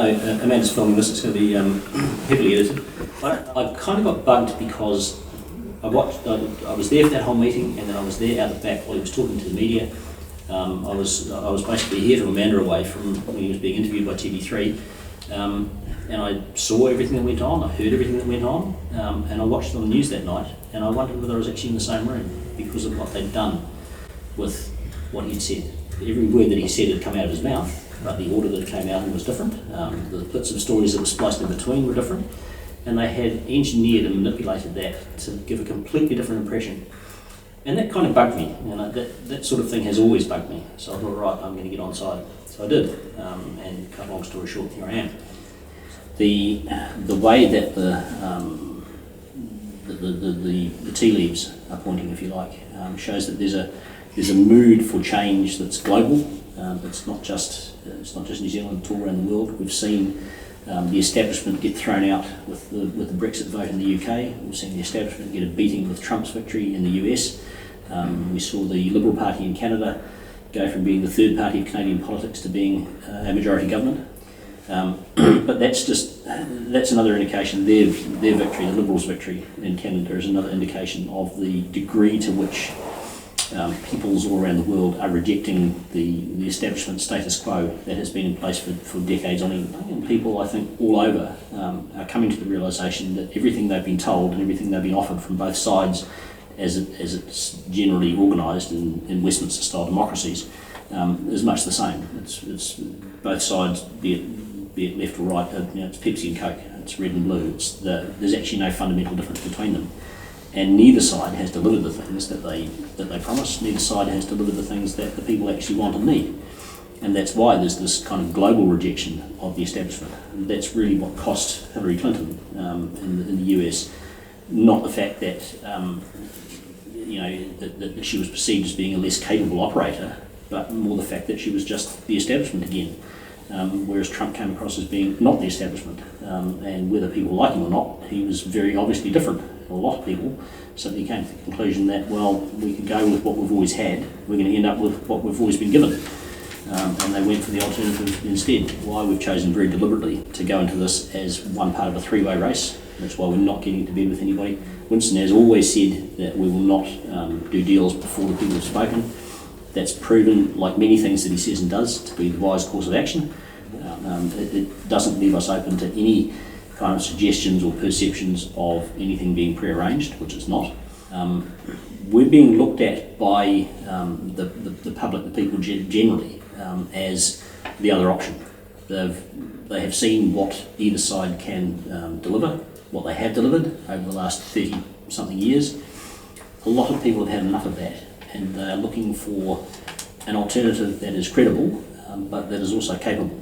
know Amanda's filming this, it's going to be heavily edited. I kind of got bugged because I was there for that whole meeting, and then I was there out the back while he was talking to the media. I was basically here to Amanda away from when he was being interviewed by TV3, and I saw everything that went on, I heard everything that went on, and I watched it on the news that night, and I wondered whether I was actually in the same room because of what they'd done with what he'd said. Every word that he said had come out of his mouth, but the order that it came out in was different. The bits of stories that were spliced in between were different, and they had engineered and manipulated that to give a completely different impression. And that kind of bugged me, that sort of thing has always bugged me. So I thought, right, I'm going to get on side. So I did, and cut a long story short, here I am. The way that the tea leaves are pointing, if you like, shows that there's a mood for change that's global. It's not just New Zealand, it's all around the world. We've seen the establishment get thrown out with the Brexit vote in the UK. We've seen the establishment get a beating with Trump's victory in the US. We saw the Liberal Party in Canada go from being the third party of Canadian politics to being a majority government. But that's another indication. Their victory, the Liberals' victory in Canada, is another indication of the degree to which peoples all around the world are rejecting the establishment status quo that has been in place for decades on end. And people, I think, all over are coming to the realisation that everything they've been told and everything they've been offered from both sides, as it's generally organised in Westminster-style democracies, is much the same. It's both sides, be it left or right. It's Pepsi and Coke. It's red and blue. There's actually no fundamental difference between them. And neither side has delivered the things that they promised. Neither side has delivered the things that the people actually want and need. And that's why there's this kind of global rejection of the establishment. And that's really what cost Hillary Clinton in the US. Not the fact that that she was perceived as being a less capable operator, but more the fact that she was just the establishment again. Whereas Trump came across as being not the establishment. And whether people like him or not, he was very obviously different. A lot of people suddenly came to the conclusion that, well, we can go with what we've always had, we're going to end up with what we've always been given. And they went for the alternative instead. Why we've chosen very deliberately to go into this as one part of a three-way race. That's why we're not getting to bed with anybody. Winston has always said that we will not do deals before the people have spoken. That's proven, like many things that he says and does, to be the wise course of action. It doesn't leave us open to any kind of suggestions or perceptions of anything being prearranged, which it's not. We're being looked at by the public, the people generally, as the other option. They have seen what either side can deliver, what they have delivered over the last 30-something years. A lot of people have had enough of that, and they're looking for an alternative that is credible, but that is also capable.